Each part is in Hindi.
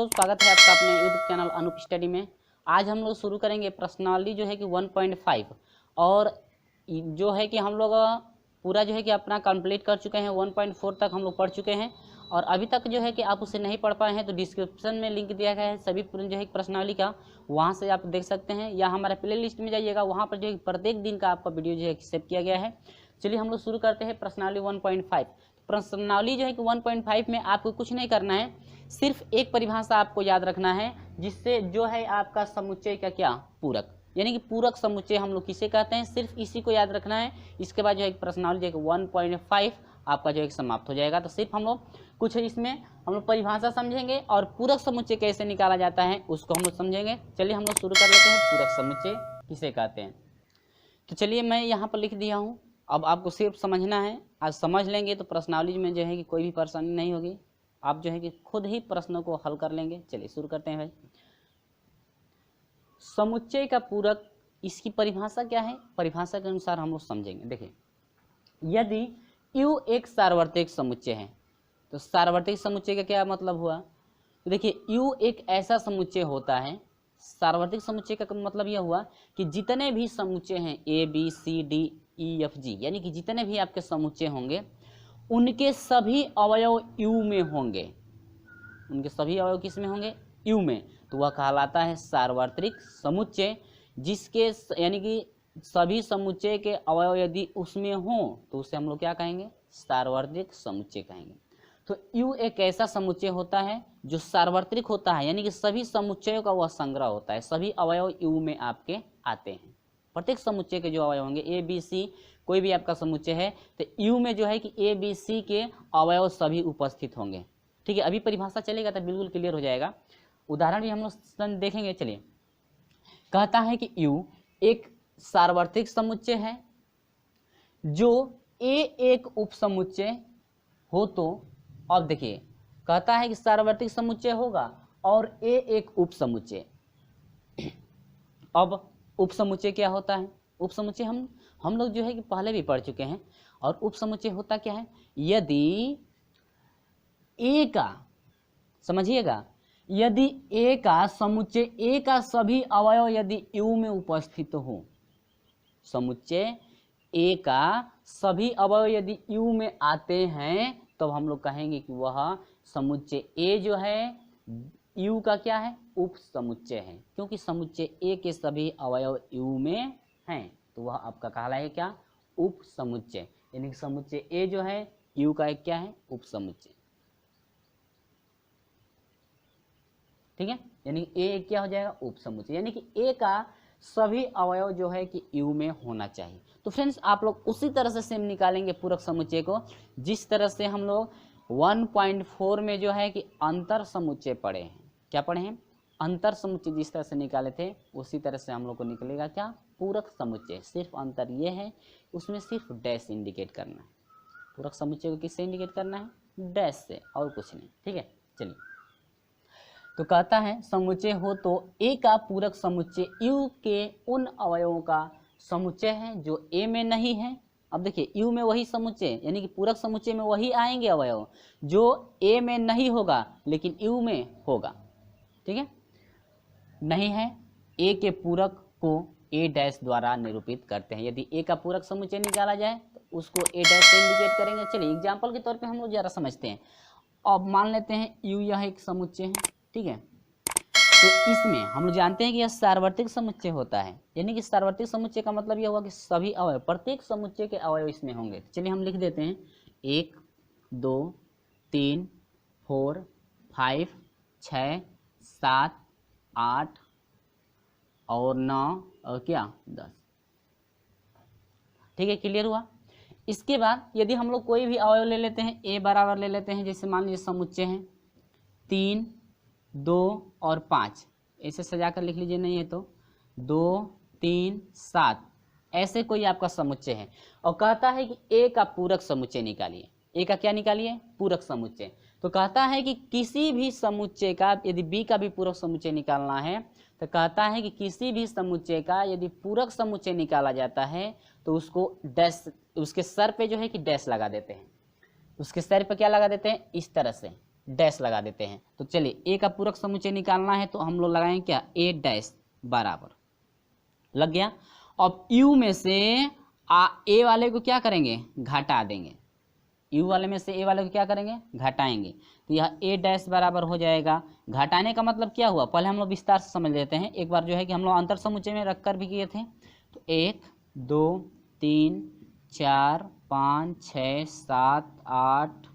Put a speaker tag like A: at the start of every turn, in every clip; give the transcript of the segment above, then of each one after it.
A: दोस्तों, स्वागत है आपका अपने यूट्यूब चैनल अनूप स्टडी में। आज हम लोग शुरू करेंगे प्रश्नावली जो है कि 1.5 और जो है कि हम लोग पूरा जो है कि अपना कंप्लीट कर चुके हैं। 1.4 तक हम लोग पढ़ चुके हैं और अभी तक जो है कि आप उसे नहीं पढ़ पाए हैं तो डिस्क्रिप्शन में लिंक दिया गया है सभी जो है प्रश्नावली का, वहाँ से आप देख सकते हैं, या हमारे प्ले लिस्ट में जाइएगा, वहाँ पर जो है प्रत्येक दिन का आपका वीडियो जो है सेव किया गया है। चलिए हम लोग शुरू करते हैं प्रश्नावली 1.5। प्रश्नावली जो है कि 1.5 में आपको कुछ नहीं करना है, सिर्फ एक परिभाषा आपको याद रखना है, जिससे जो है आपका समुच्चय का क्या पूरक, यानी कि पूरक समुच्चय हम लोग किसे कहते हैं, सिर्फ इसी को याद रखना है। इसके बाद जो है प्रश्नावली जो है 1.5 आपका जो है समाप्त हो जाएगा। तो सिर्फ हम लोग कुछ इसमें हम लोग परिभाषा समझेंगे और पूरक समुच्चय कैसे निकाला जाता है उसको हम लोग समझेंगे। चलिए हम लोग शुरू कर लेते हैं, पूरक समुच्चय किसे कहते हैं। तो चलिए मैं यहाँ पर लिख दिया हूँ, अब आपको सिर्फ समझना है। आज समझ लेंगे तो प्रश्नावली में जो है कि कोई भी परेशानी नहीं होगी, आप जो है कि खुद ही प्रश्नों को हल कर लेंगे। चलिए शुरू करते हैं भाई। समुच्चय का पूरक, इसकी परिभाषा क्या है, परिभाषा के अनुसार हम लोग समझेंगे। देखिए, यदि U एक सार्वत्रिक समुच्चय है तो सार्वत्रिक समुच्चय का क्या मतलब हुआ, तो देखिए U एक ऐसा समुच्चय होता है, सार्वत्रिक समुच्चय का मतलब यह हुआ कि जितने भी समुच्चय हैं A B C D E F G, यानी कि जितने भी आपके समुच्चय होंगे उनके सभी अवयव U में होंगे। उनके सभी अवयव किस में होंगे, U में, तो वह कहलाता है सार्वत्रिक समुच्चय। जिसके यानी कि सभी समुच्चय के अवयव यदि उसमें हो तो उसे हम लोग क्या कहेंगे, सार्वत्रिक समुच्चय कहेंगे। तो U एक ऐसा समुच्चय होता है जो सार्वत्रिक होता है, यानी कि सभी समुच्चयों का वह संग्रह होता है, सभी अवयव U में आपके आते हैं। प्रत्येक समुच्चय के जो अवयव होंगे A B C, कोई भी आपका समुच्चय है तो U में जो है कि A B C के अवयव सभी उपस्थित होंगे। ठीक है, अभी परिभाषा चलेगा तो बिल्कुल क्लियर हो जाएगा। उदाहरण भी हम लोग देखेंगे। चलिए, कहता है कि U एक सार्वत्रिक समुच्चय है जो A एक उपसमुच्चय हो, तो अब देखिए कहता है कि सार्वत्रिक समुच्चय होगा और A एक उपसमुच्चय। अब उपसमुच्चय क्या होता है, उपसमुच्चय हम लोग जो है कि पहले भी पढ़ चुके हैं। और उपसमुच्चय होता क्या है, यदि A का, समझिएगा, यदि A का समुच्चय A का सभी अवयव यदि U में उपस्थित हो, समुच्चय A का सभी अवयव यदि U में आते हैं तो हम लोग कहेंगे कि वह समुच्चय A जो है U का क्या है, उप समुच्चय है, क्योंकि समुच्चय A के सभी अवयव U में हैं तो वह आपका कहलाएगा क्या, उप समुच्चय। यानी कि समुच्चय A जो है U का एक क्या है, उप समुच्चय। ठीक है, यानी A क्या हो जाएगा, उप समुच्चय, यानी कि A का सभी अवयव जो है कि U में होना चाहिए। तो फ्रेंड्स, आप लोग उसी तरह से सेम निकालेंगे पूरक समुच्चय को, जिस तरह से हम लोग 1.4 में जो है कि अंतर समुच्चय पढ़े हैं। क्या पढ़े हैं, अंतर समुच्चय जिस तरह से निकाले थे उसी तरह से हम लोग को निकलेगा क्या, पूरक समुच्चय। सिर्फ अंतर ये है, उसमें सिर्फ डैश इंडिकेट करना है। पूरक समुच्चय को किससे इंडिकेट करना है, डैश से, और कुछ नहीं। ठीक है, चलिए, तो कहता है समुच्चय हो तो A का पूरक समुच्चय U के उन अवयवों का समुच्चय है जो A में नहीं है। अब देखिए, U में वही समुच्चय, यानी कि पूरक समुच्चय में वही आएंगे अवयव जो A में नहीं होगा लेकिन U में होगा। ठीक है, नहीं है, A के पूरक को A डैश द्वारा निरूपित करते हैं। यदि A का पूरक समुच्चय निकाला जाए तो उसको A डैश से इंडिकेट करेंगे। चलिए एग्जाम्पल के तौर पे हम लोग जरा समझते हैं। अब मान लेते हैं U यह एक समुच्चय है, ठीक है, तो इसमें हम लोग जानते हैं कि यह सार्वत्रिक समुच्चय होता है, यानी कि सार्वत्रिक समुच्चय का मतलब यह हुआ कि सभी अवयव, प्रत्येक समुच्चय के अवयव इसमें होंगे। तो चलिए हम लिख देते हैं 1 2 3 4 5 6 7 8 और 9 और क्या 10। ठीक है, क्लियर हुआ। इसके बाद यदि हम लोग कोई भी अवयव ले लेते हैं, A बराबर ले लेते हैं, जैसे मान लीजिए समुच्चय है 3 2 और 5, ऐसे सजा कर लिख लीजिए, नहीं है तो 2 3 7, ऐसे कोई आपका समुच्चय है और कहता है कि A का पूरक समुच्चय निकालिए। A का क्या निकालिए, पूरक समुच्चय। तो कहता है कि किसी भी समुच्चय का यदि B का भी पूरक समुच्चय निकालना है तो कहता है कि किसी भी समुच्चय का यदि पूरक समुच्चय निकाला जाता है तो उसको डैश, उसके सर पे जो है कि डैश लगा देते हैं, उसके सर पे क्या लगा देते हैं, इस तरह से डैश लगा देते हैं। तो चलिए ए का पूरक समुच्चय निकालना है तो हम लोग लगाएंगे क्या, ए डैश बराबर लग गया। अब यू में से ए वाले को क्या करेंगे, घटा देंगे। यू वाले में से ए वाले को क्या करेंगे, घटाएंगे। तो यह ए डैश बराबर हो जाएगा। घटाने का मतलब क्या हुआ, पहले हम लोग विस्तार से समझ लेते हैं। एक बार जो है कि हम लोग अंतर समुच्चय में रखकर भी किए थे। तो 1 2 3 4 5 6 7 8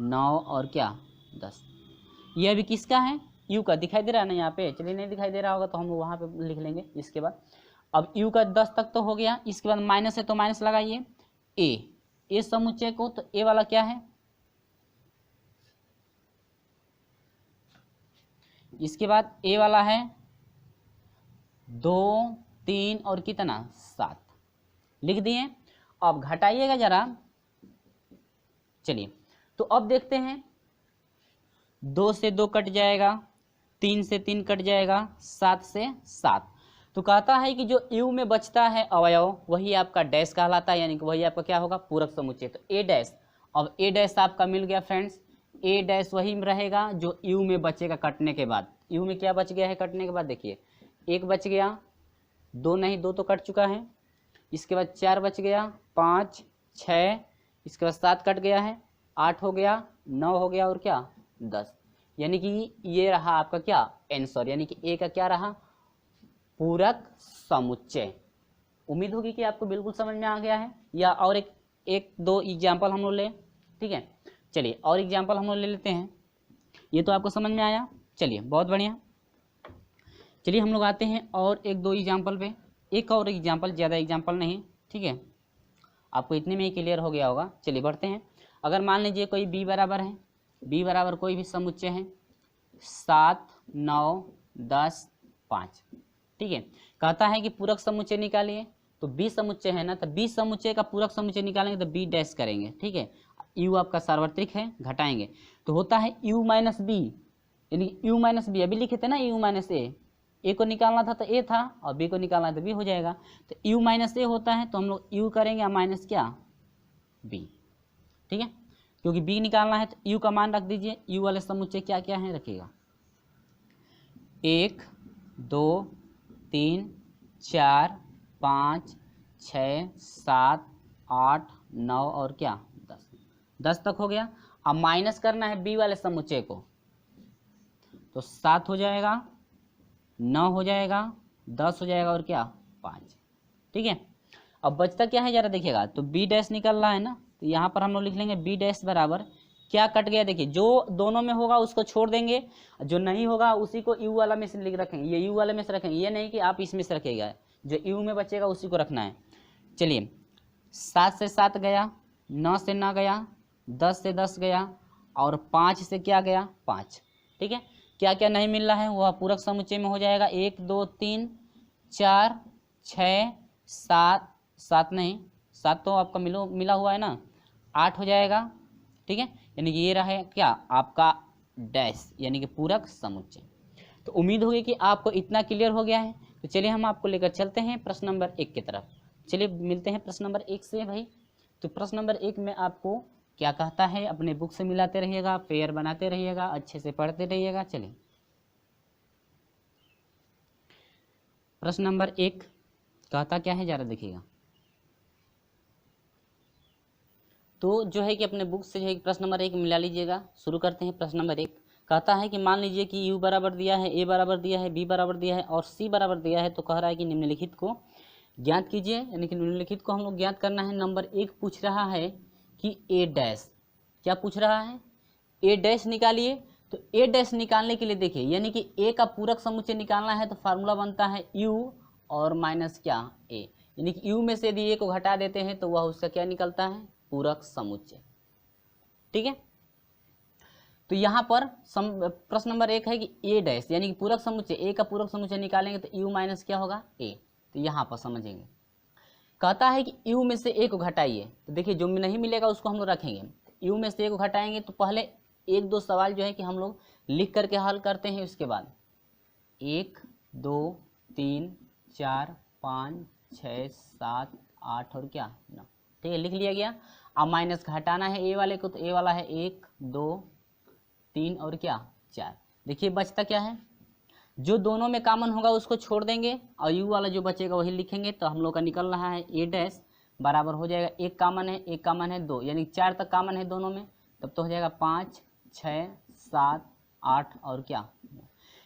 A: 9 और क्या 10। यह भी किसका है, यू का। दिखाई दे रहा है ना यहाँ पे, चलिए नहीं दिखाई दे रहा होगा तो हम लोग वहाँ पे लिख लेंगे। इसके बाद अब यू का 10 तक तो हो गया। इसके बाद माइनस है तो माइनस लगाइए ए समुच्चय को। तो ए वाला क्या है, इसके बाद ए वाला है 2 3 और कितना 7 लिख दिए। अब घटाइएगा जरा। चलिए तो अब देखते हैं, 2 से 2 कट जाएगा, 3 से 3 कट जाएगा, 7 से 7। तो कहता है कि जो यू में बचता है अवयव वही आपका डैश कहलाता है, यानी कि वही आपका क्या होगा, पूरक समुच्चय। तो ए डैश, अब ए डैश आपका मिल गया फ्रेंड्स। ए डैश वही रहेगा जो यू में बचेगा कटने के बाद। यू में क्या बच गया है कटने के बाद, देखिए 1 बच गया, 2 नहीं 2 तो कट चुका है। इसके बाद 4 बच गया, 5 6, इसके बाद 7 कट गया है, 8 हो गया, 9 हो गया और क्या 10। यानी कि ये रहा आपका क्या आंसर, यानी कि ए का क्या रहा, पूरक समुच्चय। उम्मीद होगी कि आपको बिल्कुल समझ में आ गया है। या और एक दो एग्जाम्पल हम लोग ले, ठीक है। चलिए और एग्जाम्पल हम लोग ले लेते हैं। ये तो आपको समझ में आया, चलिए बहुत बढ़िया। चलिए हम लोग आते हैं और एक दो एग्जाम्पल पे। एक और एग्जाम्पल, ज़्यादा एग्जाम्पल नहीं, ठीक है, आपको इतने में ही क्लियर हो गया होगा। चलिए बढ़ते हैं। अगर मान लीजिए कोई बी बराबर है, बी बराबर कोई भी समुच्चय है 7 9 10 5, ठीक है। कहता है कि पूरक समुच्चय निकालिए। तो बी समुच्चय है ना, तो बी समुच्चय का पूरक समुच्चय निकालेंगे तो बी डैश करेंगे, ठीक है। यू आपका सार्वत्रिक है, घटाएंगे तो होता है यू माइनस बी, यानी यू माइनस बी। अभी लिखे थे ना यू माइनस ए को निकालना था तो ए था और बी को निकालना तो बी हो जाएगा। तो यू माइनस ए होता है तो हम लोग यू करेंगे और माइनस क्या बी, ठीक है। क्योंकि बी निकालना है तो यू का मान रख दीजिए। यू वाले समुच्चय क्या क्या है रखिएगा, 1 2 3 4 5 6 7 8 9 और क्या 10 तक हो गया। अब माइनस करना है बी वाले समुच्चय को, तो 7 हो जाएगा, 9 हो जाएगा, 10 हो जाएगा और क्या 5, ठीक है। अब बचता क्या है जरा देखिएगा। तो बी डैश निकल रहा है ना, तो यहाँ पर हम लोग लिख लेंगे बी डैश बराबर क्या कट गया, देखिए जो दोनों में होगा उसको छोड़ देंगे, जो नहीं होगा उसी को यू वाला में से लिख रखेंगे। ये यू वाले में से रखेंगे, ये नहीं कि आप इसमें से रखिएगा, जो यू में बचेगा उसी को रखना है। चलिए 7 से 7 गया, 9 से 9 गया, 10 से 10 गया और 5 से क्या गया 5, ठीक है। क्या क्या नहीं मिल रहा है वह पूरक समुच्चय में हो जाएगा। 1 2 3 4 6 7, 7 नहीं 7 तो आपका मिला हुआ है ना, 8 हो जाएगा, ठीक है। यानी कि ये रहा क्या आपका डैश, यानी कि पूरक समुच्चय। तो उम्मीद होगी कि आपको इतना क्लियर हो गया है। तो चलिए हम आपको लेकर चलते हैं प्रश्न नंबर 1 की तरफ। चलिए मिलते हैं प्रश्न नंबर 1 से भाई। तो प्रश्न नंबर 1 में आपको क्या कहता है, अपने बुक से मिलाते रहिएगा, पेयर बनाते रहिएगा, अच्छे से पढ़ते रहिएगा। चलिए प्रश्न नंबर 1 कहता क्या है जरा देखिएगा। तो जो है कि अपने बुक से जो है प्रश्न नंबर 1 मिला लीजिएगा। शुरू करते हैं। प्रश्न नंबर 1 कहता है कि मान लीजिए कि u बराबर दिया है, a बराबर दिया है, b बराबर दिया है और c बराबर दिया है। तो कह रहा है कि निम्नलिखित को ज्ञात कीजिए, यानी कि निम्नलिखित को हम लोग ज्ञात करना है। नंबर 1 पूछ रहा है कि a डैश, क्या पूछ रहा है, a डैश निकालिए। तो a डैश निकालने के लिए देखिए, यानी कि a का पूरक समुच्चय निकालना है तो फार्मूला बनता है u और माइनस क्या a, यानी कि u में से यदि a को घटा देते हैं तो वह उसका क्या निकलता है, पूरक समुच्चय, ठीक है। तो यहाँ पर प्रश्न नंबर 1 है कि a डैश, यानी कि पूरक समुच्चय, a का पूरक समुच्चय निकालेंगे तो u माइनस क्या होगा a। तो यहाँ पर समझेंगे, कहता है कि u में से a को घटाइए। तो देखिए जो नहीं मिलेगा उसको हम लोग रखेंगे। u में से a को घटाएंगे तो पहले 1 2 सवाल जो है कि हम लोग लिख करके हल करते हैं। उसके बाद 1 2 3 4 5 6 7 8 और क्या 9, ठीक है, लिख लिया गया। अब माइनस घटाना है ए वाले को, तो ए वाला है 1 2 3 और क्या 4। देखिए बचता क्या है, जो दोनों में कॉमन होगा उसको छोड़ देंगे और यू वाला जो बचेगा वही लिखेंगे। तो हम लोग का निकल रहा है ए डैश बराबर हो जाएगा, एक कॉमन है, एक कॉमन है 2, यानी 4 तक कॉमन है दोनों में, तब तो हो जाएगा 5 6 7 8 और क्या,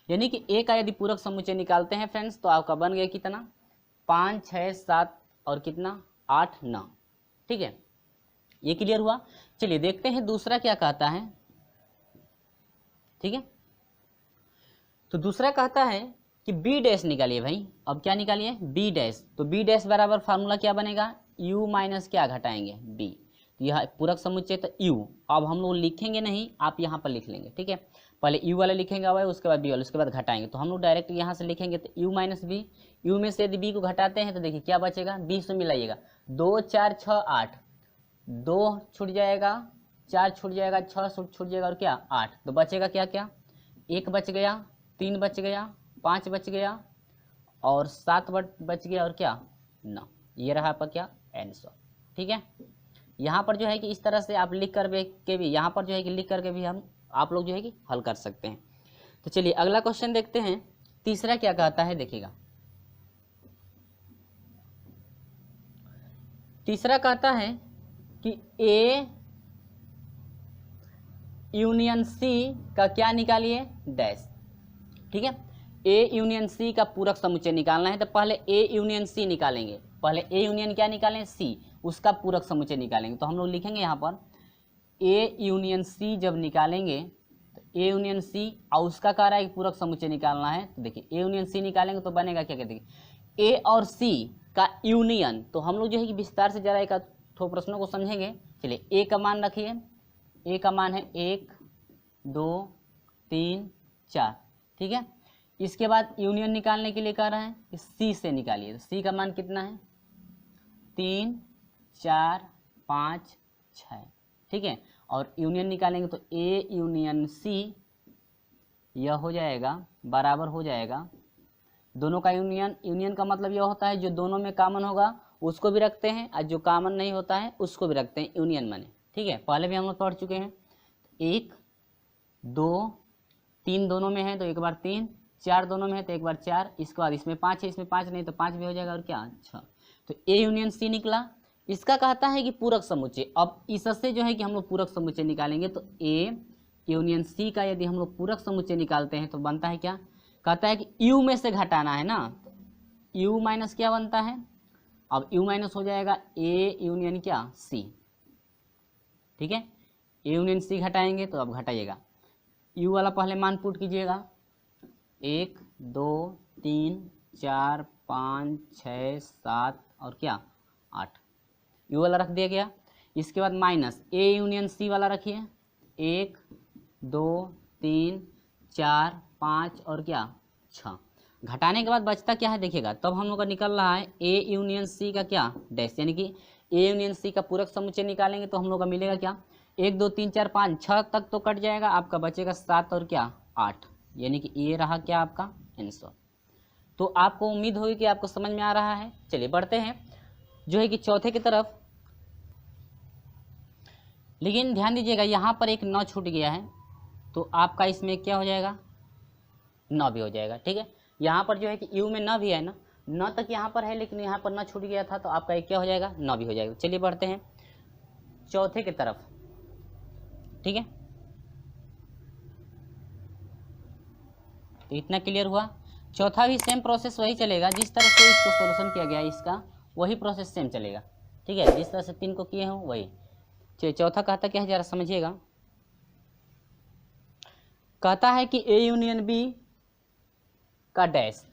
A: यानी कि ए का यदि पूरक समुच्चय निकालते हैं फ्रेंड्स तो आपका बन गया कितना 5 6 7 और कितना 8 9। ठीक है, ये क्लियर हुआ। चलिए देखते हैं दूसरा क्या कहता है। ठीक है, तो दूसरा कहता है कि बी डैश निकालिए भाई। अब क्या निकालिए बी डैश, तो बी डैश बराबर फार्मूला क्या बनेगा यू माइनस क्या घटाएंगे बी, तो यह पूरक समुच्चय तो यू। अब हम लोग लिखेंगे नहीं, आप यहाँ पर लिख लेंगे। ठीक है, पहले यू वाला लिखेंगे अब उसके बाद बी वाला, उसके बाद घटाएंगे। तो हम लोग डायरेक्ट यहाँ से लिखेंगे तो यू माइनस बी, यू में से यदि बी को घटाते हैं तो देखिए क्या बचेगा, 20 में मिलाइएगा 2 4 6 8, 2 छूट जाएगा, 4 छूट जाएगा, 6 छूट जाएगा और क्या 8, तो बचेगा क्या क्या 1 बच गया, 3 बच गया, 5 बच गया और 7 बच गया और क्या 9। ये रहा आपका क्या आंसर। ठीक है, यहाँ पर जो है कि इस तरह से आप लिख कर के भी, यहाँ पर जो है कि लिख करके भी हम आप लोग जो है कि हल कर सकते हैं। तो चलिए अगला क्वेश्चन देखते हैं, तीसरा क्या कहता है देखिएगा। तीसरा कहता है कि ए यूनियन सी का क्या निकालिए डैश। ठीक है, ए यूनियन सी का पूरक समुच्चय निकालना है तो पहले ए यूनियन सी निकालेंगे, पहले ए यूनियन क्या निकालें सी, उसका पूरक समुच्चय निकालेंगे। तो हम लोग लिखेंगे यहाँ पर ए यूनियन सी जब निकालेंगे तो ए यूनियन सी और उसका कह रहा है कि पूरक समुच्चय निकालना है। तो देखिए ए यूनियन सी निकालेंगे तो बनेगा क्या कहते हैं ए और सी का यूनियन। तो हम लोग जो है कि विस्तार से जरा एक थो प्रश्नों को समझेंगे। चलिए ए का मान रखिए, ए का मान है 1 2 3 4। ठीक है, इसके बाद यूनियन निकालने के लिए कह रहे हैं कि सी से निकालिए। तो सी का मान कितना है 3 4 5 6। ठीक है, और यूनियन निकालेंगे तो ए यूनियन सी यह हो जाएगा बराबर हो जाएगा दोनों का यूनियन। यूनियन का मतलब यह होता है जो दोनों में कॉमन होगा उसको भी रखते हैं और जो कॉमन नहीं होता है उसको भी रखते हैं, यूनियन माने। ठीक है, पहले भी हम लोग पढ़ चुके हैं। 1 2 3 दोनों में है तो एक बार 3, 4 दोनों में है तो एक बार 4, इसके बाद इसमें 5 है, इसमें 5 नहीं तो 5 भी हो जाएगा और क्या 6। तो ए यूनियन सी निकला। इसका कहता है कि पूरक समुच्चय, अब इससे जो है कि हम लोग पूरक समुच्चय निकालेंगे तो ए यूनियन सी का यदि हम लोग पूरक समुच्चय निकालते हैं तो बनता है क्या, कहता है कि यू में से घटाना है ना, यू माइनस क्या बनता है, अब यू माइनस हो जाएगा ए यूनियन क्या सी। ठीक है, ए यूनियन सी घटाएंगे तो अब घटाइएगा, यू वाला पहले मान पुट कीजिएगा 1 2 3 4 5 6 7 और क्या 8, यू वाला रख दिया गया। इसके बाद माइनस ए यूनियन सी वाला रखिए 1 2 3 4 5 और क्या 6। घटाने के बाद बचता क्या है देखिएगा, तब हम लोग का निकल रहा है ए यूनियन सी का क्या डैश, यानी कि ए यूनियन सी का पूरक समुच्चय निकालेंगे तो हम लोग का मिलेगा क्या 1 2 3 4 5 6 तक तो कट जाएगा, आपका बचेगा 7 और क्या 8, यानी कि ये रहा क्या आपका आंसर। तो आपको उम्मीद होगी कि आपको समझ में आ रहा है। चलिए बढ़ते हैं जो है कि चौथे की तरफ। लेकिन ध्यान दीजिएगा यहाँ पर एक 9 छूट गया है तो आपका इसमें क्या हो जाएगा 9 भी हो जाएगा। ठीक है, यहाँ पर जो है कि यू में 9 भी है ना, 9 तक यहाँ पर है लेकिन यहाँ पर 9 छूट गया था तो आपका एक क्या हो जाएगा 9 भी हो जाएगा। चलिए बढ़ते हैं चौथे की तरफ। ठीक है, तो इतना क्लियर हुआ। चौथा भी सेम प्रोसेस वही चलेगा जिस तरह से इसको सोल्यूशन किया गया, इसका वही प्रोसेस सेम चलेगा। ठीक है, जिस तरह से 3 को किए हों वही। चलिए चौथा कहता क्या है जरा समझिएगा, कहता है कि ए यूनियन बी का डैश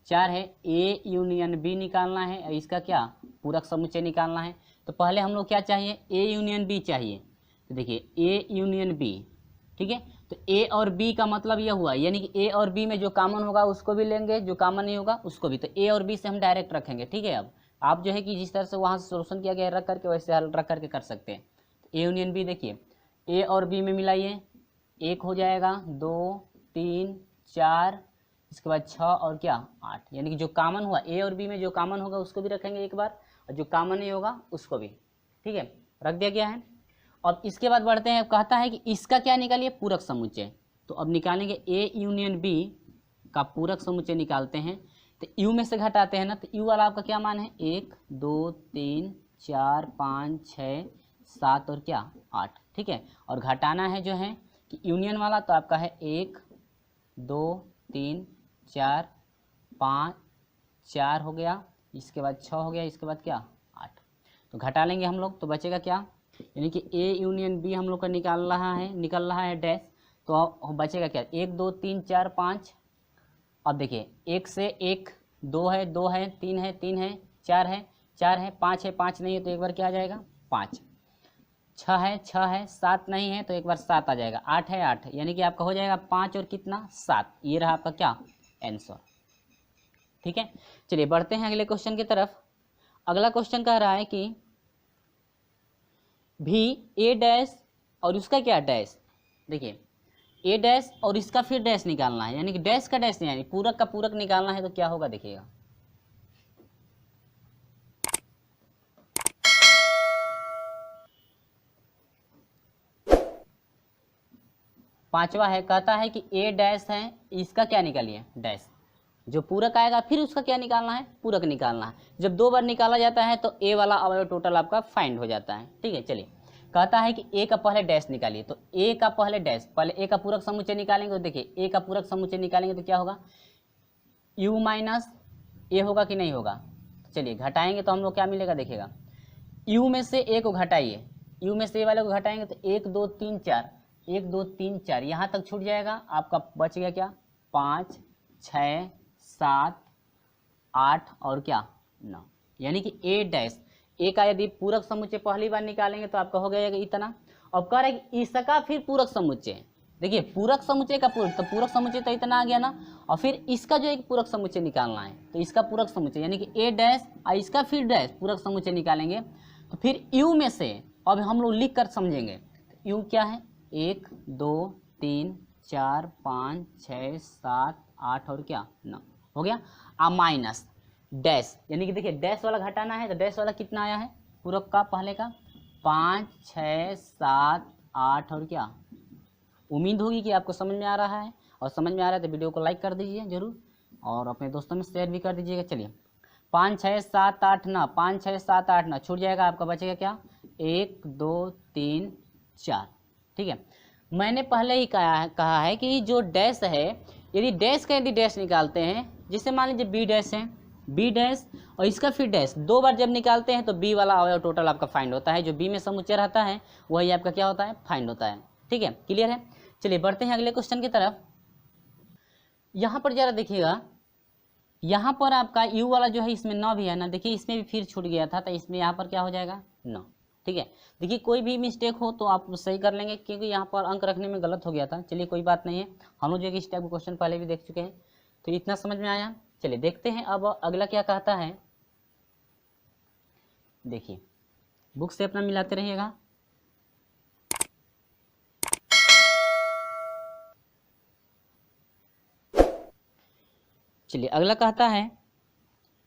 A: 4 है, ए यूनियन बी निकालना है और इसका क्या पूरक समुच्चय निकालना है। तो पहले हम लोग क्या चाहिए ए यूनियन बी चाहिए। तो देखिए ए यूनियन बी, ठीक है, तो ए और बी का मतलब यह हुआ, यानी कि ए और बी में जो कॉमन होगा उसको भी लेंगे, जो कॉमन नहीं होगा उसको भी। तो ए और बी से हम डायरेक्ट रखेंगे। ठीक है, अब आप जो है कि जिस तरह से वहाँ से सोल्यूशन किया गया रख करके वैसे हल रख करके कर सकते हैं। तो ए यूनियन बी देखिए ए और बी में मिलाइए, 1 हो जाएगा 2 3 4, इसके बाद 6 और क्या 8, यानी कि जो कॉमन हुआ ए और बी में जो कॉमन होगा उसको भी रखेंगे एक बार और जो कॉमन नहीं होगा उसको भी। ठीक है, रख दिया गया है। अब इसके बाद बढ़ते हैं, कहता है कि इसका क्या निकालिए, पूरक समुच्चय। तो अब निकालेंगे ए यूनियन बी का पूरक समुच्चय निकालते हैं। तो यू में से घटाते हैं ना, तो यू वाला आपका क्या मान है, 1 2 3 4 5 6 7 और क्या 8, ठीक है। और घटाना है जो है कि यूनियन वाला, तो आपका है 1 2 3 4 5 4 हो गया, इसके बाद 6 हो गया, इसके बाद क्या 8। तो घटा लेंगे हम लोग, तो बचेगा क्या, यानी कि ए यूनियन बी हम लोग का निकल रहा है डैश। तो बचेगा क्या, 1 2 3 4 5। अब देखिए 1 से 1 2 है, 2 है, 3 है, 3 है, 4 है, 4 है, 5 है, 5 नहीं है तो एक बार क्या आ जाएगा 5, 6 है, 6 है, 7 नहीं है तो एक बार 7 आ जाएगा, 8 है 8, यानी कि आपका हो जाएगा 5 और कितना 7। ये रहा आपका क्या आंसर, ठीक है। चलिए बढ़ते हैं अगले क्वेश्चन की तरफ। अगला क्वेश्चन कह रहा है कि भी ए डैश और उसका क्या डैश, देखिए ए डैश और इसका फिर डैश निकालना है, यानी कि डैश का डैश नहीं, यानी पूरक का पूरक निकालना है। तो क्या होगा देखिएगा, पांचवा है, कहता है कि ए डैश है, इसका क्या निकालिए डैश, जो पूरक आएगा फिर उसका क्या निकालना है, पूरक निकालना है। जब 2 बार निकाला जाता है तो ए वाला अवयव टोटल आपका फाइंड हो जाता है, ठीक है। चलिए कहता है कि ए का पहले डैश निकालिए, तो ए का पहले डैश, पहले ए का पूरक समुच्चय निकालेंगे। तो देखिए ए का पूरक समुच्चय निकालेंगे तो क्या होगा, यू माइनस ए होगा कि नहीं होगा। चलिए घटाएंगे तो हम लोग क्या मिलेगा देखिएगा, यू में से ए को घटाइए, यू में से ए वाले को घटाएंगे तो 1 2 3 4, 1 2 3 4 यहाँ तक छूट जाएगा, आपका बच गया क्या 5 6 7 8 और क्या 9, यानी कि ए डैश, ए का यदि पूरक समुच्चय पहली बार निकालेंगे तो आपका हो गया इतना। अब कह रहे हैं कि इसका फिर पूरक समुच्चय, देखिए पूरक समुच्चय का पूरक, तो पूरक समुच्चय तो इतना आ गया ना, और फिर इसका जो एक पूरक समुच्चय निकालना है, तो इसका पूरक समुच्चय यानी कि ए डैश और इसका फिर डैश पूरक समुच्चय निकालेंगे। तो फिर यू में से अब हम लोग लिख कर समझेंगे, तो यू क्या है 1 2 3 4 5 6 7 8 और क्या 9 हो गया। माइनस डैश, यानी कि देखिए डैश वाला घटाना है, तो डैश वाला कितना आया है पूरक का पहले का 5 6 7 8 और क्या। उम्मीद होगी कि आपको समझ में आ रहा है, और समझ में आ रहा है तो वीडियो को लाइक कर दीजिए जरूर, और अपने दोस्तों में शेयर भी कर दीजिएगा। चलिए 5 6 7 8 9, 5 6 7 8 9 छूट जाएगा, आपका बचेगा क्या 1 2 3 4, ठीक है। मैंने पहले ही कहा है कि जो डैश है, यदि डैश का यदि डैश निकालते हैं, जिससे मान लीजिए बी डैश है, बी डैश और इसका फिर डैश 2 बार जब निकालते हैं तो बी वाला अवयव टोटल आपका फाइंड होता है, जो बी में समुच्चय रहता है वही आपका क्या होता है फाइंड होता है, ठीक है। क्लियर है। चलिए बढ़ते हैं अगले क्वेश्चन की तरफ। यहाँ पर जरा देखिएगा, यहाँ पर आपका यू वाला जो है इसमें 9 भी है ना, देखिए इसमें भी फिर छूट गया था, तो इसमें यहाँ पर क्या हो जाएगा 9, ठीक है। देखिए कोई भी मिस्टेक हो तो आप सही कर लेंगे, क्योंकि यहाँ पर अंक रखने में गलत हो गया था। चलिए कोई बात नहीं है, हम लोग जो है इस टाइप का क्वेश्चन पहले भी देख चुके हैं, तो इतना समझ में आया। चलिए देखते हैं अब अगला क्या कहता है, देखिए बुक से अपना मिलाते रहिएगा। चलिए अगला कहता है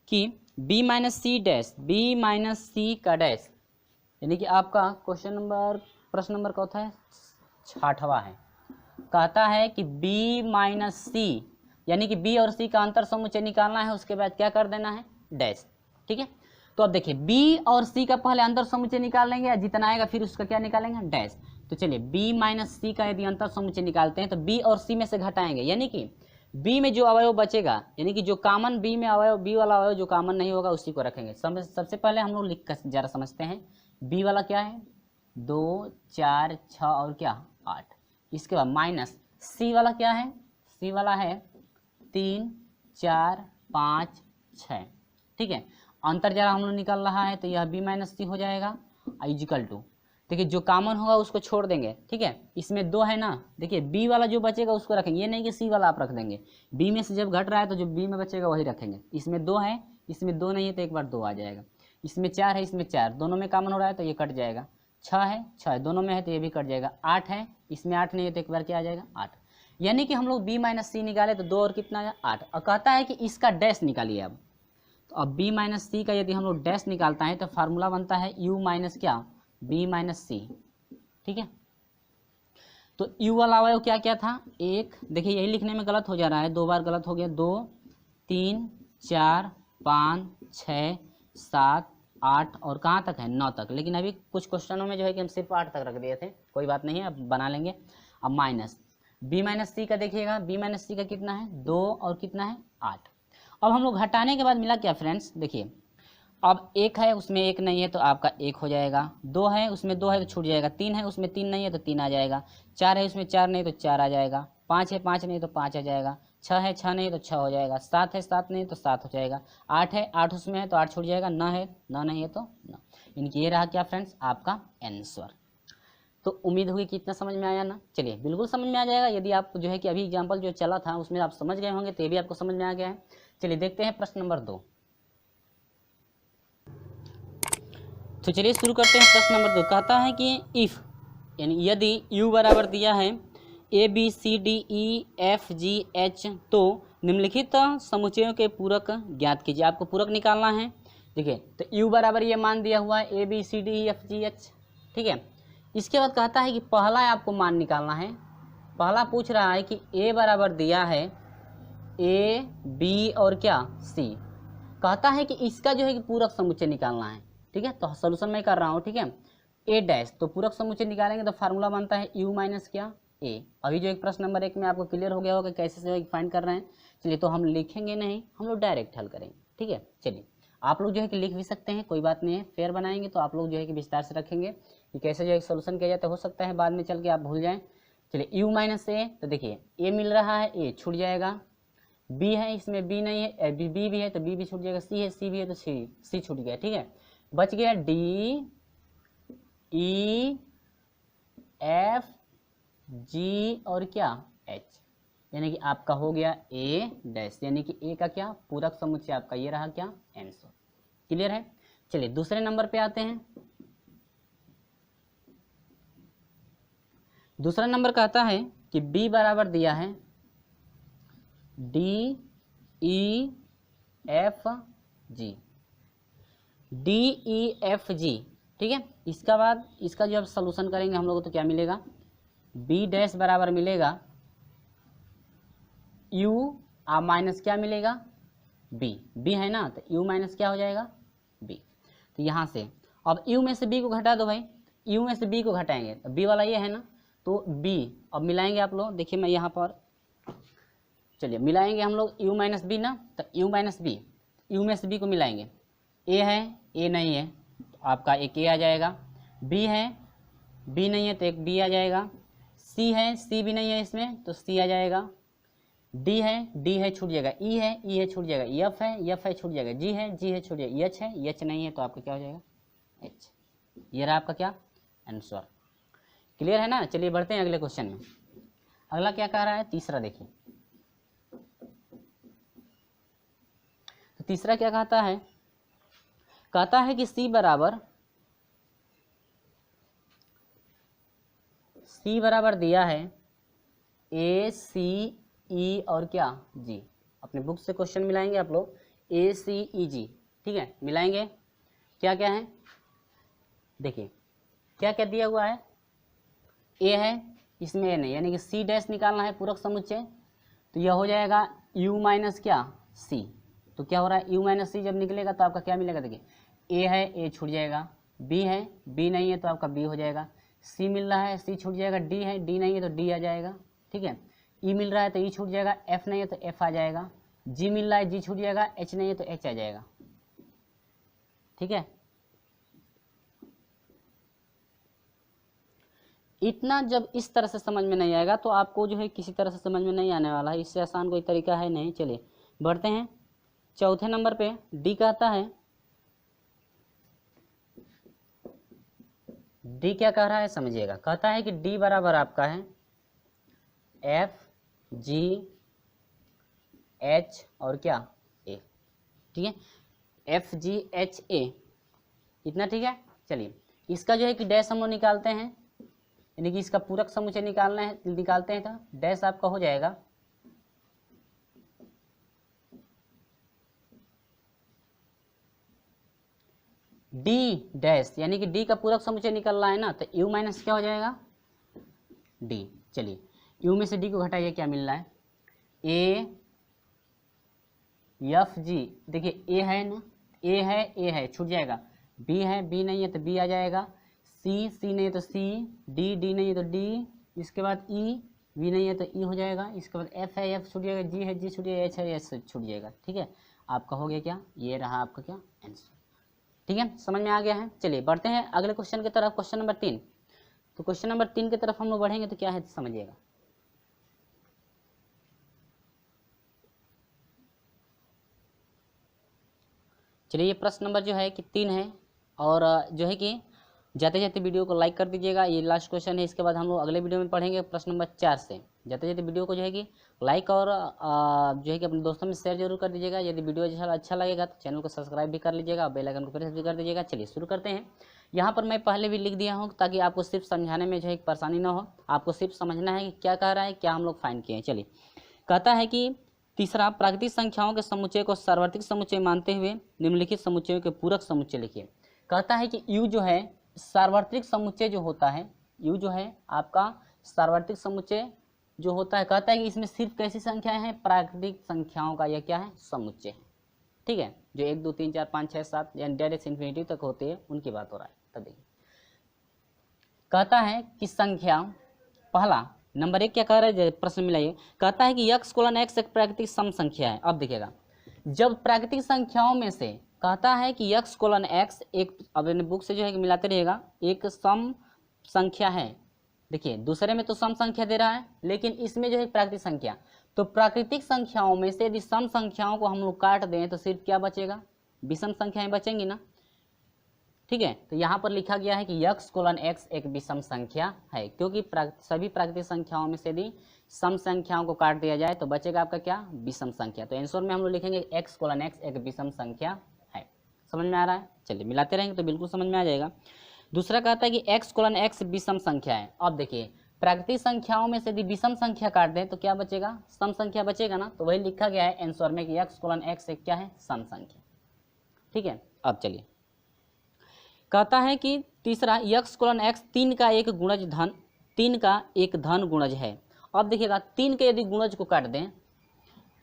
A: कि b minus c dash, b minus c का डैश, यानी कि आपका प्रश्न नंबर कौन है 6वां है। कहता है कि b माइनस सी, यानी कि b और c का अंतर समुच्चय निकालना है, उसके बाद क्या कर देना है डैश, ठीक है। तो अब देखिए b और c का पहले अंतर समुच्चय निकाल लेंगे, जितना आएगा फिर उसका क्या निकालेंगे डैश। तो चलिए b माइनस सी का यदि अंतर समुच्चय निकालते हैं तो b और c में से घटाएंगे, यानी कि b में जो अवयव बचेगा, यानी कि जो कॉमन b में अवयव, b वाला अवयव जो कॉमन नहीं होगा उसी को रखेंगे। सबसे पहले हम लोग लिख कर जरा समझते हैं, b वाला क्या है 2 4 6 और क्या 8, इसके बाद माइनस c वाला क्या है, c वाला है 3 4 5 6, ठीक है। अंतर जरा हम लोग निकल रहा है तो यह b माइनस सी हो जाएगा, इजिकल टू, देखिए जो कॉमन होगा उसको छोड़ देंगे, ठीक है। इसमें 2 है ना, देखिए b वाला जो बचेगा उसको रखेंगे, ये नहीं कि c वाला आप रख देंगे, b में से जब घट रहा है तो जो b में बचेगा वही रखेंगे। इसमें 2 है, इसमें 2 नहीं है तो एक बार 2 आ जाएगा, इसमें 4 है, इसमें 4, दोनों में कॉमन हो रहा है तो ये कट जाएगा। 6 है, 6 दोनों में है तो ये भी कट जाएगा। 8 है, इसमें 8 नहीं है तो एक बार क्या आ जाएगा 8, यानी कि हम लोग b माइनस सी निकाले तो 2 और कितना आया 8, और कहता है कि इसका डैश निकालिए। अब तो अब b माइनस सी का यदि हम लोग डैश निकालता है तो फार्मूला बनता है u माइनस क्या b माइनस सी, ठीक है। तो यू वाला अवयव क्या क्या था, एक, देखिए यही लिखने में गलत हो जा रहा है, 2 बार गलत हो गया, 2 3 4 5 6 7 8 और कहाँ तक है 9 तक, लेकिन अभी कुछ क्वेश्चनों में जो है कि हम सिर्फ 8 तक रख दिए थे, कोई बात नहीं है, अब बना लेंगे। अब माइनस बी माइनस सी का देखिएगा, बी माइनस सी का कितना है 2 और कितना है 8। अब हम लोग हटाने के बाद मिला क्या फ्रेंड्स, देखिए अब एक है उसमें एक नहीं है तो आपका एक हो जाएगा, 2 है उसमें 2 है तो छूट जाएगा, 3 है उसमें 3 नहीं है तो 3 आ जाएगा, 4 है उसमें 4 नहीं तो 4 आ जाएगा, 5 है 5 नहीं तो 5 आ जाएगा, 6 है 6 नहीं तो 6 हो जाएगा, 7 है 7 नहीं तो 7 हो जाएगा, 8 है 8 उसमें है तो 8 छूट जाएगा, 9 है 9 नहीं है तो 9। इनकी ये रहा क्या फ्रेंड्स आपका आंसर। तो उम्मीद होगी कि इतना समझ में आया ना, चलिए बिल्कुल समझ में आ जाएगा, यदि आप जो है कि अभी एग्जाम्पल जो चला था उसमें आप समझ गए होंगे तो ये भी आपको समझ में आ गया है। चलिए देखते हैं प्रश्न नंबर 2। तो चलिए शुरू करते हैं प्रश्न नंबर 2। कहता है कि इफ़ यानी यदि u बराबर दिया है A B C D E F G H, तो निम्नलिखित समुच्चयों के पूरक ज्ञात कीजिए। आपको पूरक निकालना है। देखिए तो u बराबर ये मान दिया हुआ है A B C D E F G H, ठीक है। इसके बाद कहता है कि पहला आपको मान निकालना है। पहला पूछ रहा है कि a बराबर दिया है ए बी और क्या सी, कहता है कि इसका जो है कि पूरक समुच्चय निकालना है, ठीक है। तो सॉल्यूशन मैं कर रहा हूँ, ठीक है। ए डैश, तो पूरक समुच्चय निकालेंगे तो फार्मूला बनता है u माइनस क्या ए। अभी जो एक प्रश्न नंबर 1 में आपको क्लियर हो गया होगा कैसे से फाइंड कर रहे हैं। चलिए तो हम लिखेंगे नहीं, हम लोग डायरेक्ट हल करेंगे, ठीक है। चलिए आप लोग जो है कि लिख भी सकते हैं, कोई बात नहीं है, फेयर बनाएंगे तो आप लोग जो है कि विस्तार से रखेंगे कि कैसे जो है सोल्यूशन किया जाता है, हो सकता है बाद में चल के आप भूल जाएं। चलिए u माइनस ए, तो देखिए ए मिल रहा है ए छूट जाएगा, बी है इसमें बी नहीं है, बी भी है तो बी भी छूट जाएगा, सी है सी भी है तो सी छूट गया, ठीक है। बच गया डी ई एफ जी और क्या एच, यानी कि आपका हो गया ए डैश, यानी कि ए का क्या पूरक समुच्चय आपका ये रहा क्या आंसर। क्लियर है। चलिए दूसरे नंबर पे आते हैं। दूसरा नंबर कहता है कि b बराबर दिया है डी ई एफ जी, डी ई एफ जी, ठीक है। इसका बाद इसका जो अब सोल्यूशन करेंगे हम लोग तो क्या मिलेगा, बी डैश बराबर मिलेगा यू माइनस क्या मिलेगा बी, बी है ना तो यू माइनस क्या हो जाएगा बी। तो यहाँ से अब यू में से बी को घटा दो भाई, यू में से बी को घटाएंगे तो बी वाला ये है ना, तो बी अब मिलाएंगे आप लोग, देखिए मैं यहाँ पर, चलिए मिलाएंगे हम लोग यू माइनस बी ना, तो यू माइनस बी, यू में से बी को मिलाएंगे, ए है ए नहीं है तो आपका एक ए आ जाएगा, बी है बी नहीं है तो एक बी आ जाएगा, सी है सी भी नहीं है इसमें तो सी आ जाएगा, डी है छूट जाएगा, ई है छूट जाएगा, एफ है छूट जाएगा, जी है छूट जाएगा, एच है एच नहीं है तो आपका क्या हो जाएगा एच। ये रहा आपका क्या आंसर। क्लियर है ना। चलिए बढ़ते हैं अगले क्वेश्चन में। अगला क्या कह रहा है, तीसरा देखिए। तो तीसरा क्या कहता है, कहता है कि सी बराबर दिया है ए सी ई और क्या जी। अपने बुक से क्वेश्चन मिलाएंगे आप लोग, ए सी ई जी, ठीक है। मिलाएंगे क्या क्या है, देखिए क्या क्या दिया हुआ है, ए है इसमें ए नहीं, यानी कि सी डैश निकालना है पूरक समुच्चय, तो यह हो जाएगा यू माइनस क्या सी। तो क्या हो रहा है यू माइनस सी जब निकलेगा तो आपका क्या मिलेगा, देखिए ए है ए छूट जाएगा, बी है बी नहीं है तो आपका बी हो जाएगा, सी मिल रहा है सी छूट जाएगा, डी है डी नहीं है तो डी आ जाएगा, ठीक है। ई मिल रहा है तो ई छूट जाएगा, एफ नहीं है तो एफ आ जाएगा, जी मिल रहा है जी छूट जाएगा, एच नहीं है तो एच आ जाएगा, ठीक है। इतना जब इस तरह से समझ में नहीं आएगा तो आपको जो है किसी तरह से समझ में नहीं आने वाला है, इससे आसान कोई तरीका है नहीं। चलिए बढ़ते हैं चौथे नंबर पे। डी कहता है, डी क्या कह रहा है समझिएगा, कहता है कि डी बराबर आपका है एफ जी एच और क्या ए, ठीक है। एफ जी एच ए इतना, ठीक है। चलिए इसका जो है कि डैश हम लोग निकालते हैं, यानी कि इसका पूरक समुच्चय निकालते हैं तो डैश आपका हो जाएगा डी डैश, यानी कि डी का पूरक समुच्चय निकल रहा है ना, तो यू माइनस क्या हो जाएगा डी। चलिए यू में से डी को घटाइए, क्या मिल रहा है ए एफ जी। देखिए ए है ना, ए है छूट जाएगा, बी है बी नहीं है तो बी आ जाएगा, सी नहीं है तो सी, डी नहीं है तो डी, इसके बाद ई वी नहीं है तो ई हो जाएगा, इसके बाद एफ है एफ छूट जाएगा, जी है जी छूट जाएगा, एच है एच छूट जाएगा। ठीक है, आपका हो गया क्या, ये रहा आपका क्या आंसर। ठीक है, समझ में आ गया है। चलिए बढ़ते हैं अगले क्वेश्चन की तरफ, क्वेश्चन नंबर 3। तो क्वेश्चन नंबर 3 की तरफ हम लोग बढ़ेंगे तो क्या है समझिएगा। चलिए ये प्रश्न नंबर जो है कि 3 है, और जो है कि जाते जाते वीडियो को लाइक कर दीजिएगा, ये लास्ट क्वेश्चन है। इसके बाद हम लोग अगले वीडियो में पढ़ेंगे प्रश्न नंबर 4 से। जाते जाते वीडियो को जो है कि लाइक और जो है कि अपने दोस्तों में शेयर जरूर कर दीजिएगा। यदि वीडियो अच्छा लगेगा तो चैनल को सब्सक्राइब भी कर लीजिएगा, बेल आइकन को प्रेस भी कर दीजिएगा। चलिए शुरू करते हैं। यहाँ पर मैं पहले भी लिख दिया हूँ ताकि आपको सिर्फ समझाने में जो है परेशानी ना हो, आपको सिर्फ समझना है कि क्या कह रहा है, क्या हम लोग फाइंड किए हैं। चलिए कहता है कि तीसरा, प्राकृतिक संख्याओं के समुच्चय को सार्वत्रिक समुच्चय मानते हुए निम्नलिखित समुच्चयों के पूरक समुच्चय लिखिए। कहता है कि यू जो है सार्वत्रिक समुच्चय जो होता है, यू जो है आपका सार्वत्रिक समुच्चय जो होता है, कहता है कि इसमें सिर्फ कैसी संख्याएं हैं, प्राकृतिक संख्याओं का यह क्या है समुच्चय है। ठीक है, जो 1 2 3 4 5 6 7 यानी डायरेक्ट इन्फिनिटी तक होते हैं उनकी बात हो रहा है। तब देखिए कहता है कि संख्या, पहला नंबर 1 क्या कह रहा है प्रश्न मिलाइए। कहता है कि x कोलन x एक प्राकृतिक सम संख्या है। अब देखिएगा, जब प्राकृतिक संख्याओं में से कहता है कि x कोलन x एक, अब बुक से जो है कि मिलाते रहिएगा, एक सम संख्या है। देखिए दूसरे में तो सम संख्या दे रहा है, लेकिन इसमें जो है प्राकृतिक संख्या, तो प्राकृतिक संख्याओं में से यदि सम संख्याओं को हम लोग काट दें तो सिर्फ क्या बचेगा, विषम संख्याएं बचेंगी ना। ठीक है, तो यहाँ पर लिखा गया है कि x कोलन x एक विषम संख्या है, क्योंकि सभी प्राकृतिक संख्याओं में से यदि सम संख्याओं को काट दिया जाए तो बचेगा आपका क्या, विषम संख्या। तो आंसर में हम लोग लिखेंगे x कोलन x एक विषम संख्या है। समझ में आ रहा है। चलिए मिलाते रहेंगे तो बिल्कुल समझ में आ जाएगा। दूसरा कहता है कि x कोलन x विषम संख्या है। अब देखिए प्राकृतिक संख्याओं में से यदि विषम संख्या काट दें तो क्या बचेगा, सम संख्या बचेगा ना, तो वही लिखा गया है आंसर में कि x कोलन x एक क्या है, सम संख्या। ठीक है, अब चलिए कहता है कि तीसरा, x कोलन x 3 का एक गुणज धन, 3 का एक धन गुणज है। अब देखिएगा 3 के यदि गुणज को काट दें,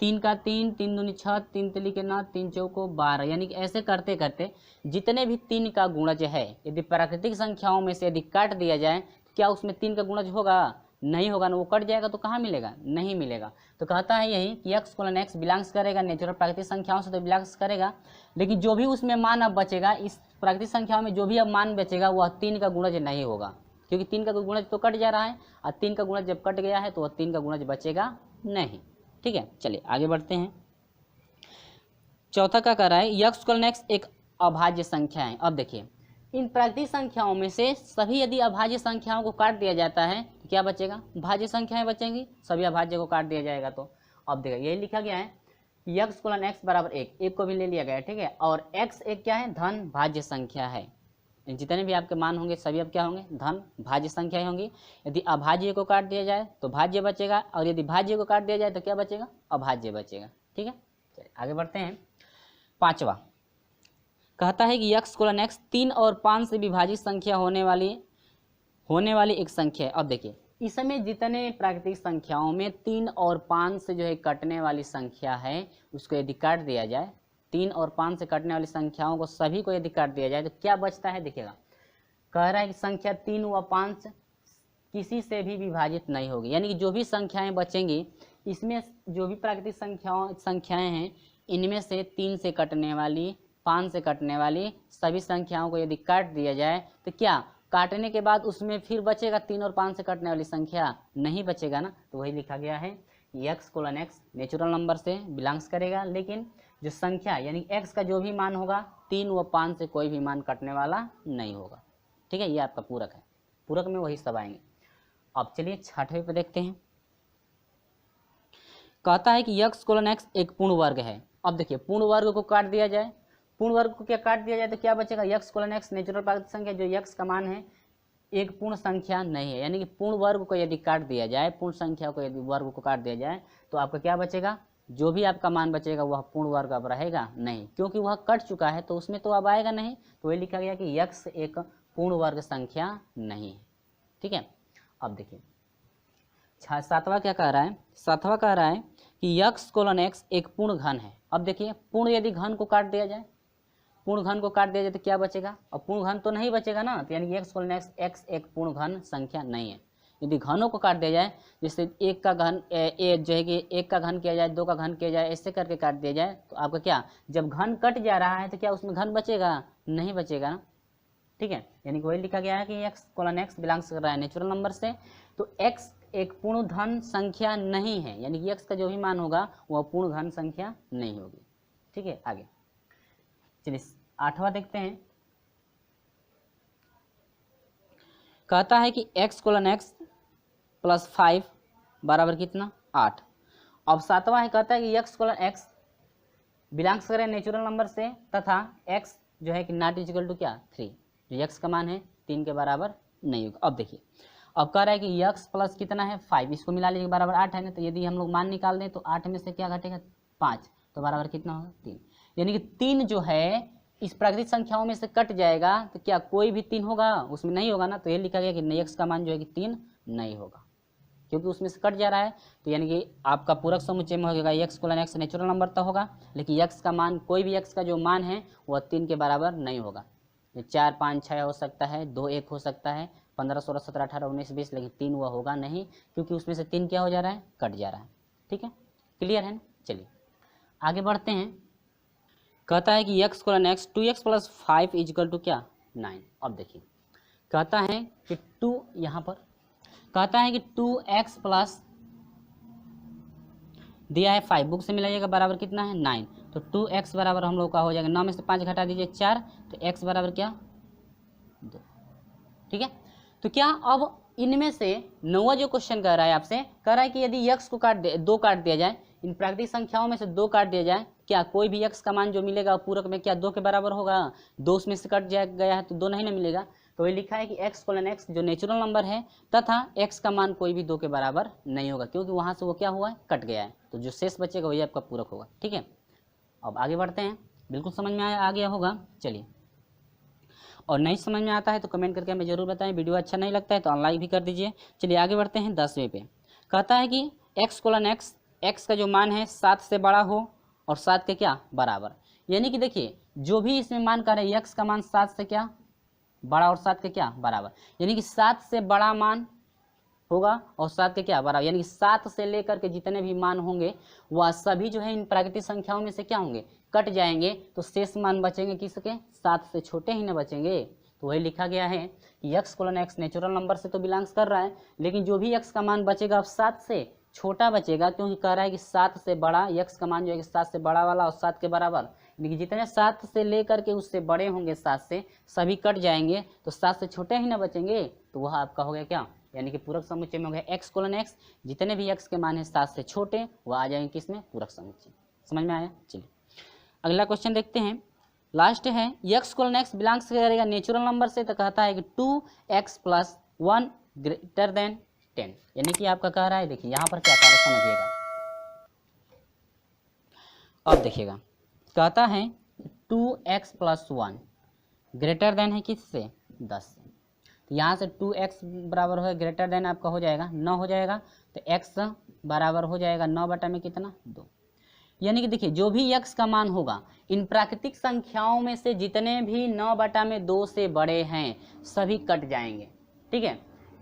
A: 3 का 3, 3 दूनी 6, 3 तिली के 9, 3 चौको 12, यानी कि ऐसे करते करते जितने भी 3 का गुणज है यदि प्राकृतिक संख्याओं में से यदि काट दिया जाए तो क्या उसमें 3 का गुणज होगा, नहीं होगा ना, वो कट जाएगा तो कहाँ मिलेगा, नहीं मिलेगा। तो कहता है यही कि x कोलन x बिलोंग्स करेगा नेचुरल प्राकृतिक संख्याओं से तो बिलोंग्स करेगा, लेकिन जो भी उसमें मान अब बचेगा, इस प्राकृतिक संख्याओं में जो भी अब मान बचेगा वह 3 का गुणज नहीं होगा, क्योंकि 3 का गुणज तो कट जा रहा है, और 3 का गुणज जब कट गया है तो वह 3 का गुणज बचेगा नहीं। ठीक है, चलिए आगे बढ़ते हैं। चौथा क्या कह रहा है, x कोलन x एक अभाज्य संख्या है। अब देखिए इन प्राकृतिक संख्याओं में से सभी यदि अभाज्य संख्याओं को काट दिया जाता है तो क्या बचेगा, भाज्य संख्याएं बचेंगी, सभी अभाज्य को काट दिया जाएगा। तो अब देखिए यही लिखा गया है कि x कोलन x बराबर 1, एक को भी ले लिया गया है। ठीक है, और x एक क्या है, धन भाज्य संख्या है। जितने भी आपके मान होंगे सभी अब क्या होंगे, धन भाज्य संख्याएं होंगी। यदि अभाज्य को काट दिया जाए तो भाज्य बचेगा, और यदि भाज्य को काट दिया जाए तो क्या बचेगा, अभाज्य बचेगा। ठीक है, चलिए आगे बढ़ते हैं। पांचवा कहता है कि x कोलन x 3 और 5 से विभाजित संख्या होने वाली एक संख्या है। अब देखिए इसमें जितने प्राकृतिक संख्याओं में 3 और 5 से जो है कटने वाली संख्या है उसको यदि काट दिया जाए, 3 और 5 से कटने वाली संख्याओं को सभी को यदि काट दिया जाए तो क्या बचता है। देखिएगा कह रहा है कि संख्या 3 व 5 किसी से भी विभाजित नहीं होगी, यानी कि जो भी संख्याएं बचेंगी इसमें जो भी प्राकृतिक संख्याएं हैं इनमें से 3 से कटने वाली, 5 से कटने वाली सभी संख्याओं को यदि काट दिया जाए तो क्या काटने के बाद उसमें फिर बचेगा 3 और 5 से कटने वाली संख्या, नहीं बचेगा ना। तो वही लिखा गया है कि x colon x natural number से बिलोंग्स करेगा, लेकिन जो संख्या यानी x का जो भी मान होगा 3 व 5 से कोई भी मान कटने वाला नहीं होगा। ठीक है, ये आपका पूरक है, पूरक में वही सब आएंगे। अब चलिए छठवें पे देखते हैं। कहता है कि x कोलन x एक पूर्ण वर्ग है। अब देखिए पूर्ण वर्ग को काट दिया जाए, पूर्ण वर्ग को क्या काट दिया जाए तो क्या बचेगा, x कोलन x नेचुरल प्राकृतिक संख्या जो x का मान है एक पूर्ण संख्या नहीं है, यानी कि पूर्ण वर्ग को यदि काट दिया जाए, पूर्ण संख्या को यदि वर्ग को काट दिया जाए तो आपका क्या बचेगा, जो भी आपका मान बचेगा वह पूर्ण वर्ग अब रहेगा नहीं, क्योंकि वह कट चुका है तो उसमें तो अब आएगा नहीं। तो वही लिखा गया कि x एक पूर्ण वर्ग संख्या नहीं है। ठीक है, अब देखिए सातवां क्या कह रहा है, सातवां कह रहा है कि x कोलन x एक पूर्ण घन है। अब देखिए पूर्ण यदि घन को काट दिया जाए, पूर्ण घन को काट दिया जाए तो क्या बचेगा, और पूर्ण घन तो नहीं बचेगा ना, तो यानी कि x कोलन x एक पूर्ण घन संख्या नहीं है। यदि घनों को काट दिया जाए, जैसे एक का घन जो है कि एक का घन किया जाए, दो का घन किया जाए, ऐसे करके काट दिया जाए, तो आपका क्या, जब घन कट जा रहा है तो क्या उसमें घन बचेगा, नहीं बचेगा ना। ठीक है, यानी कि वही लिखा गया है कि x कोलन x बिलोंग्स कर रहा है नेचुरल नंबर से, तो x एक पूर्ण धन संख्या नहीं है, यानी कि x का जो भी मान होगा वह पूर्ण धन संख्या नहीं होगी। ठीक है, आगे चलिए आठवां देखते हैं। कहता है कि x कोलन x प्लस 5 बराबर कितना, 8। अब सातवां है, कहता है कि x कोलन x बिलोंग्स करे नेचुरल नंबर से तथा x जो है कि नॉट इक्वल टू क्या, 3, जो x का मान है 3 के बराबर नहीं होगा। अब देखिए अब कह रहा है कि x प्लस कितना है 5, इसको मिला लीजिए बराबर 8 है ना, तो यदि हम लोग मान निकाल दें तो 8 में से क्या घटेगा 5, तो बराबर कितना होगा 3। यानी कि 3 जो है इस प्राकृतिक संख्याओं में से कट जाएगा, तो क्या कोई भी 3 होगा, उसमें नहीं होगा ना, तो ये लिखा गया कि x का मान जो है कि 3 नहीं होगा, क्योंकि उसमें से कट जा रहा है। तो यानी कि आपका पूरक समुच्चय में होगा x colon x natural number तो होगा, लेकिन x का मान कोई भी x का जो मान है वह 3 के बराबर नहीं होगा। 4 5 6 हो सकता है, 2 1 हो सकता है, 15 16 17 18 19 20, लेकिन 3 वह होगा नहीं, क्योंकि उसमें से 3 क्या हो जा रहा है, कट जा रहा है। ठीक है, क्लियर है ना। चलिए आगे बढ़ते हैं। कहता है कि x colon x 2x plus 5 is equal to क्या, 9। अब देखिए कहता है कि 2 यहाँ पर कहता है कि 2x प्लस दिया है 5, बुक से मिलाइएगा बराबर कितना है 9, तो 2x बराबर हम लोग का हो जाएगा 9 में से 5 घटा दीजिए 4, तो x बराबर क्या 2। ठीक है, तो क्या अब इनमें से नौवां जो क्वेश्चन कर रहा है आपसे, कह रहा है कि यदि x को दो काट दिया जाए, इन प्राकृतिक संख्याओं में से 2 काट दिया जाए, क्या कोई भी x का मान जो मिलेगा पूरक में क्या 2 के बराबर होगा, 2 में से कट गया है तो 2 नहीं ना मिलेगा। तो ये लिखा है कि x कोलन x जो नेचुरल नंबर है तथा x का मान कोई भी 2 के बराबर नहीं होगा, क्योंकि वहां से वो क्या हुआ है, कट गया है, तो जो शेष बचेगा वही आपका पूरक होगा। ठीक है, अब आगे बढ़ते हैं। बिल्कुल समझ में आ गया होगा। चलिए, और नहीं समझ में आता है तो कमेंट करके हमें जरूर बताएं, वीडियो अच्छा नहीं लगता है तो अनलाइक भी कर दीजिए। चलिए आगे बढ़ते हैं 10वें पे। कहता है कि x कोलन x, x का जो मान है 7 से बड़ा हो और 7 के क्या बराबर, यानी कि देखिए जो भी इसमें मान कर रहे हैं x का मान 7 से क्या बड़ा और 7 के क्या बराबर, यानी कि 7 से बड़ा मान होगा और 7 के क्या बराबर, यानी कि 7 से लेकर के जितने भी मान होंगे वह सभी जो है इन प्राकृतिक संख्याओं में से क्या होंगे, कट जाएंगे, तो शेष मान बचेंगे किसके, 7 से छोटे ही न बचेंगे। तो वही लिखा गया है कि x colon x natural number से तो बिलोंग्स कर रहा है, लेकिन जो भी x का मान बचेगा अब 7 से छोटा बचेगा, क्योंकि कह रहा है कि 7 से बड़ा, x का मान जो है कि 7 से बड़ा वाला और 7 के बराबर, यानी कि जितने 7 से लेकर के उससे बड़े होंगे 7 से सभी कट जाएंगे, तो 7 से छोटे ही ना बचेंगे, तो वह आपका हो गया क्या, यानी कि पूरक समुच्चय में हो गया x कोलन x, जितने भी x के मान है 7 से छोटे वह आ जाएंगे किसमें, पूरक समुच्चय। समझ में आया। चलिए अगला क्वेश्चन देखते हैं, लास्ट है x कोलन x बिलोंग्स करेगा नेचुरल नंबर से, तो कहता है कि 2x प्लस 1 ग्रेटर देन 10, यानी कि आपका कह रहा है, देखिए यहाँ पर क्या कह रहा है समझिएगा। अब देखिएगा कहता है 2x प्लस 1 ग्रेटर देन है किससे, 10 से, तो यहाँ से 2x बराबर हो ग्रेटर देन आपका हो जाएगा 9 हो जाएगा, तो x बराबर हो जाएगा 9 बटा में कितना 2, यानी कि देखिए जो भी x का मान होगा इन प्राकृतिक संख्याओं में से जितने भी 9 बटा में 2 से बड़े हैं सभी कट जाएंगे। ठीक है,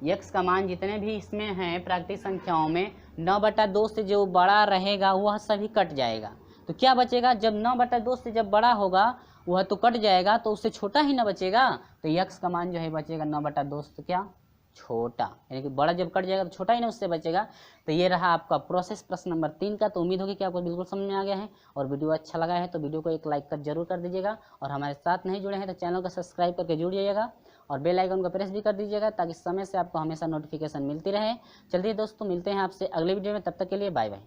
A: x का मान जितने भी इसमें हैं प्राकृतिक संख्याओं में 9 बटा 2 से जो बड़ा रहेगा वह सभी कट जाएगा, तो क्या बचेगा, जब 9 बटा 2 से जब बड़ा होगा वह तो कट जाएगा, तो उससे छोटा ही ना बचेगा, तो x का मान जो है बचेगा 9 बटा 2 से क्या छोटा, यानी कि बड़ा जब कट जाएगा तो छोटा ही ना उससे बचेगा। तो ये रहा आपका प्रोसेस प्रश्न नंबर 3 का। तो उम्मीद होगी कि आपको बिल्कुल समझ में आ गया है, और वीडियो अच्छा लगा है तो वीडियो को एक लाइक कर जरूर कर दीजिएगा, और हमारे साथ नहीं जुड़े हैं तो चैनल को सब्सक्राइब करके जुड़ जाइएगा, और बेल आइकन को प्रेस भी कर दीजिएगा ताकि समय से आपको हमेशा नोटिफिकेशन मिलती रहे। चलिए दोस्तों मिलते हैं आपसे अगले वीडियो में, तब तक के लिए बाय बाय।